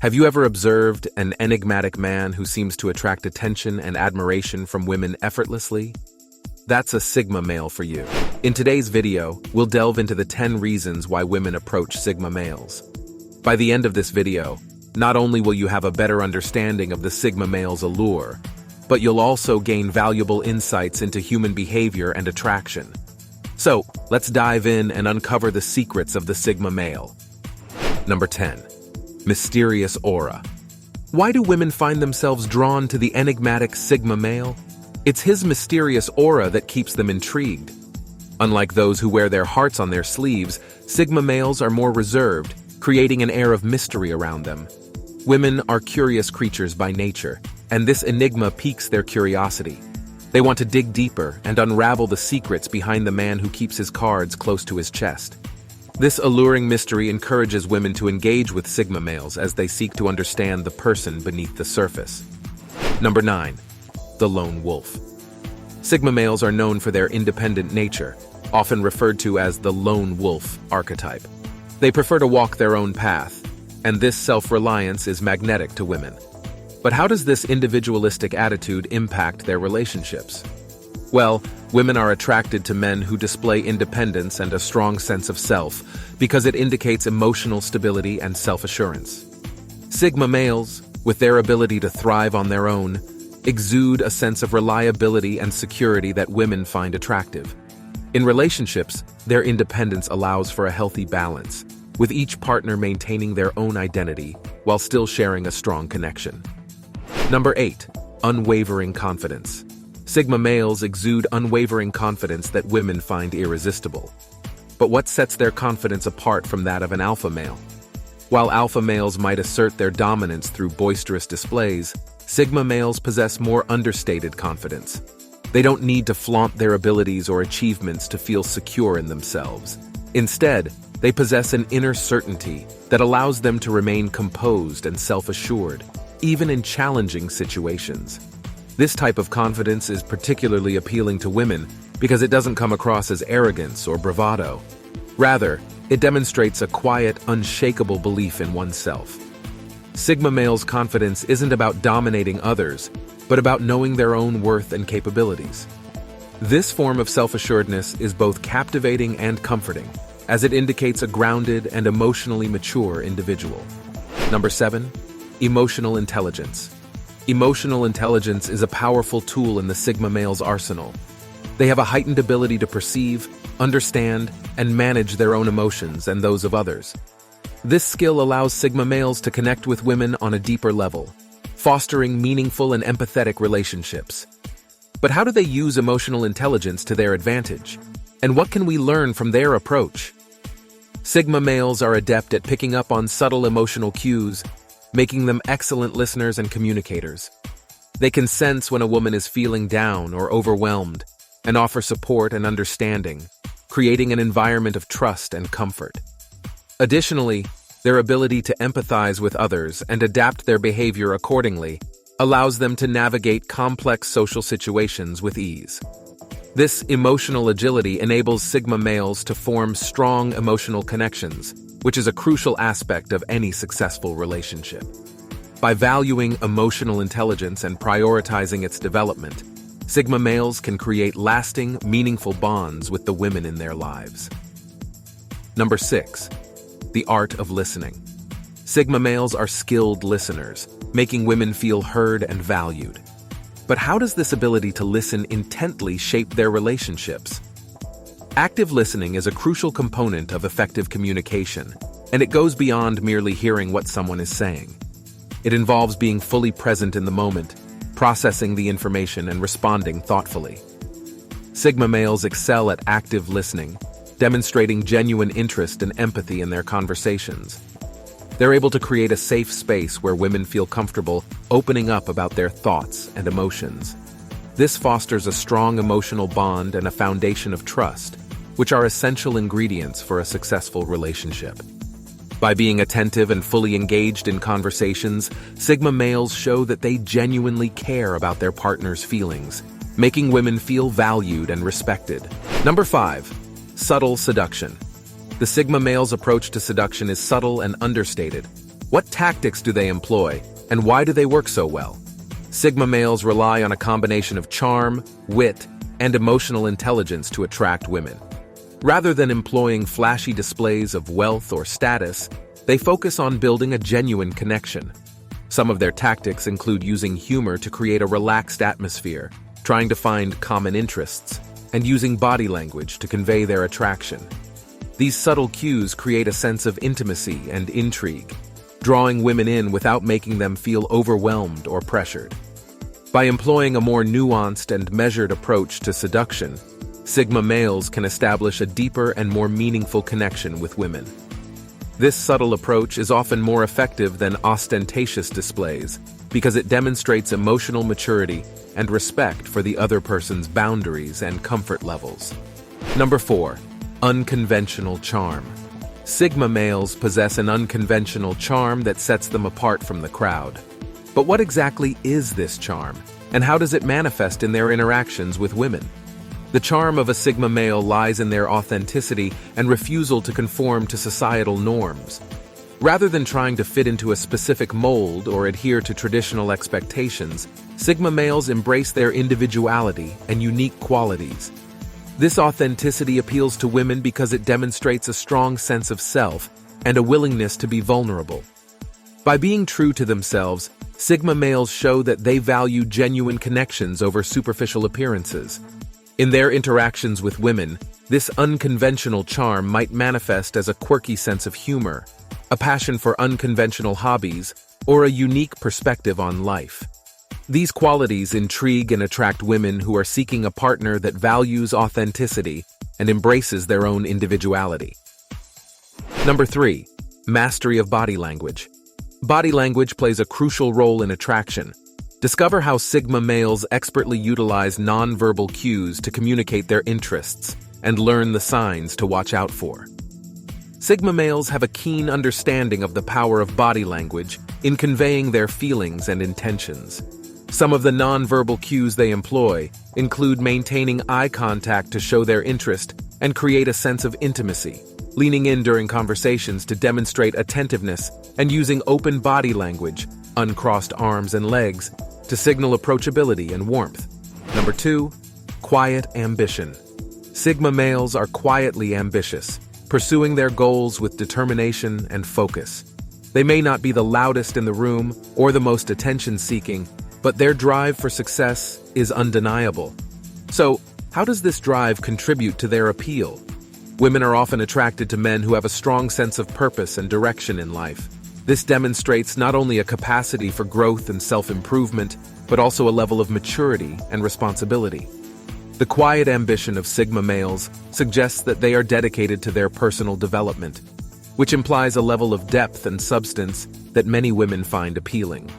Have you ever observed an enigmatic man who seems to attract attention and admiration from women effortlessly? That's a Sigma male for you. In today's video, we'll delve into the 10 reasons why women approach Sigma males. By the end of this video, not only will you have a better understanding of the Sigma male's allure, but you'll also gain valuable insights into human behavior and attraction. So, let's dive in and uncover the secrets of the Sigma male. Number 10. Mysterious aura. Why do women find themselves drawn to the enigmatic Sigma male? It's his mysterious aura that keeps them intrigued. Unlike those who wear their hearts on their sleeves, Sigma males are more reserved, creating an air of mystery around them. Women are curious creatures by nature, and this enigma piques their curiosity. They want to dig deeper and unravel the secrets behind the man who keeps his cards close to his chest. This alluring mystery encourages women to engage with Sigma males as they seek to understand the person beneath the surface. Number 9. The lone wolf. Sigma males are known for their independent nature, often referred to as the lone wolf archetype. They prefer to walk their own path, and this self-reliance is magnetic to women. But how does this individualistic attitude impact their relationships? Well, women are attracted to men who display independence and a strong sense of self because it indicates emotional stability and self-assurance. Sigma males, with their ability to thrive on their own, exude a sense of reliability and security that women find attractive. In relationships, their independence allows for a healthy balance, with each partner maintaining their own identity while still sharing a strong connection. Number 8. Unwavering confidence. Sigma males exude unwavering confidence that women find irresistible. But what sets their confidence apart from that of an alpha male? While alpha males might assert their dominance through boisterous displays, Sigma males possess more understated confidence. They don't need to flaunt their abilities or achievements to feel secure in themselves. Instead, they possess an inner certainty that allows them to remain composed and self-assured, even in challenging situations. This type of confidence is particularly appealing to women because it doesn't come across as arrogance or bravado. Rather, it demonstrates a quiet, unshakable belief in oneself. Sigma males' confidence isn't about dominating others, but about knowing their own worth and capabilities. This form of self-assuredness is both captivating and comforting, as it indicates a grounded and emotionally mature individual. Number 7. Emotional intelligence. Emotional intelligence is a powerful tool in the Sigma male's arsenal. They have a heightened ability to perceive, understand, and manage their own emotions and those of others. This skill allows Sigma males to connect with women on a deeper level, fostering meaningful and empathetic relationships. But how do they use emotional intelligence to their advantage? And what can we learn from their approach? Sigma males are adept at picking up on subtle emotional cues, making them excellent listeners and communicators. They can sense when a woman is feeling down or overwhelmed and offer support and understanding, creating an environment of trust and comfort. Additionally, their ability to empathize with others and adapt their behavior accordingly allows them to navigate complex social situations with ease. This emotional agility enables Sigma males to form strong emotional connections, which is a crucial aspect of any successful relationship. By valuing emotional intelligence and prioritizing its development, Sigma males can create lasting, meaningful bonds with the women in their lives. Number 6. The art of listening. Sigma males are skilled listeners, making women feel heard and valued. But how does this ability to listen intently shape their relationships? Active listening is a crucial component of effective communication, and it goes beyond merely hearing what someone is saying. It involves being fully present in the moment, processing the information and responding thoughtfully. Sigma males excel at active listening, demonstrating genuine interest and empathy in their conversations. They're able to create a safe space where women feel comfortable opening up about their thoughts and emotions. This fosters a strong emotional bond and a foundation of trust, which are essential ingredients for a successful relationship. By being attentive and fully engaged in conversations, Sigma males show that they genuinely care about their partner's feelings, making women feel valued and respected. Number 5. Subtle seduction. The Sigma male's approach to seduction is subtle and understated, What tactics do they employ, and why do they work so well? Sigma males rely on a combination of charm, wit, and emotional intelligence to attract women. Rather than employing flashy displays of wealth or status, they focus on building a genuine connection. Some of their tactics include using humor to create a relaxed atmosphere, trying to find common interests, and using body language to convey their attraction. These subtle cues create a sense of intimacy and intrigue, drawing women in without making them feel overwhelmed or pressured. By employing a more nuanced and measured approach to seduction, Sigma males can establish a deeper and more meaningful connection with women. This subtle approach is often more effective than ostentatious displays because it demonstrates emotional maturity and respect for the other person's boundaries and comfort levels. Number 4. Unconventional charm. Sigma males possess an unconventional charm that sets them apart from the crowd. But what exactly is this charm, and how does it manifest in their interactions with women? The charm of a Sigma male lies in their authenticity and refusal to conform to societal norms. Rather than trying to fit into a specific mold or adhere to traditional expectations, Sigma males embrace their individuality and unique qualities. This authenticity appeals to women because it demonstrates a strong sense of self and a willingness to be vulnerable. By being true to themselves, Sigma males show that they value genuine connections over superficial appearances. In their interactions with women, this unconventional charm might manifest as a quirky sense of humor, a passion for unconventional hobbies, or a unique perspective on life. These qualities intrigue and attract women who are seeking a partner that values authenticity and embraces their own individuality. Number 3. Mastery of body language. Body language plays a crucial role in attraction. Discover how Sigma males expertly utilize nonverbal cues to communicate their interests and learn the signs to watch out for. Sigma males have a keen understanding of the power of body language in conveying their feelings and intentions. Some of the nonverbal cues they employ include maintaining eye contact to show their interest and create a sense of intimacy, leaning in during conversations to demonstrate attentiveness, and using open body language, uncrossed arms and legs, to signal approachability and warmth. Number 2. Quiet ambition. Sigma males are quietly ambitious, pursuing their goals with determination and focus. They may not be the loudest in the room or the most attention-seeking, but their drive for success is undeniable. So, how does this drive contribute to their appeal? Women are often attracted to men who have a strong sense of purpose and direction in life. This demonstrates not only a capacity for growth and self-improvement, but also a level of maturity and responsibility. The quiet ambition of Sigma males suggests that they are dedicated to their personal development, which implies a level of depth and substance that many women find appealing.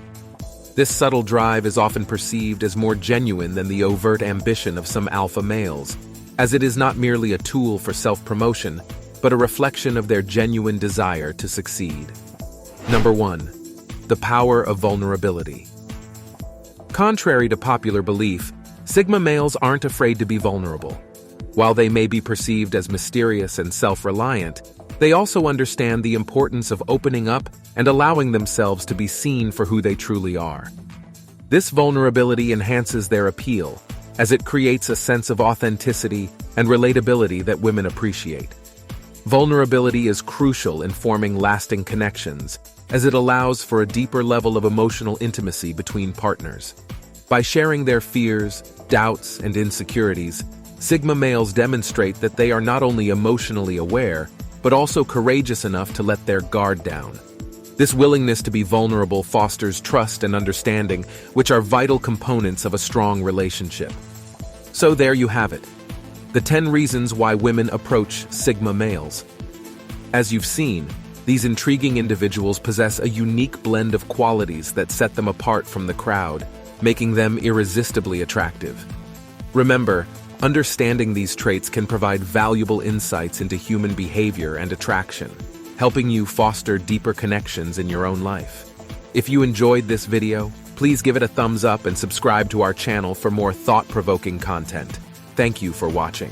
This subtle drive is often perceived as more genuine than the overt ambition of some alpha males, as it is not merely a tool for self-promotion, but a reflection of their genuine desire to succeed. Number 1. The power of vulnerability. Contrary to popular belief, Sigma males aren't afraid to be vulnerable. While they may be perceived as mysterious and self-reliant, they also understand the importance of opening up and allowing themselves to be seen for who they truly are. This vulnerability enhances their appeal, as it creates a sense of authenticity and relatability that women appreciate. Vulnerability is crucial in forming lasting connections, as it allows for a deeper level of emotional intimacy between partners. By sharing their fears, doubts, and insecurities, Sigma males demonstrate that they are not only emotionally aware, but also courageous enough to let their guard down. This willingness to be vulnerable fosters trust and understanding, which are vital components of a strong relationship. So there you have it, the 10 reasons why women approach Sigma males. As you've seen, these intriguing individuals possess a unique blend of qualities that set them apart from the crowd, making them irresistibly attractive. Remember, understanding these traits can provide valuable insights into human behavior and attraction, helping you foster deeper connections in your own life. If you enjoyed this video, please give it a thumbs up and subscribe to our channel for more thought-provoking content. Thank you for watching.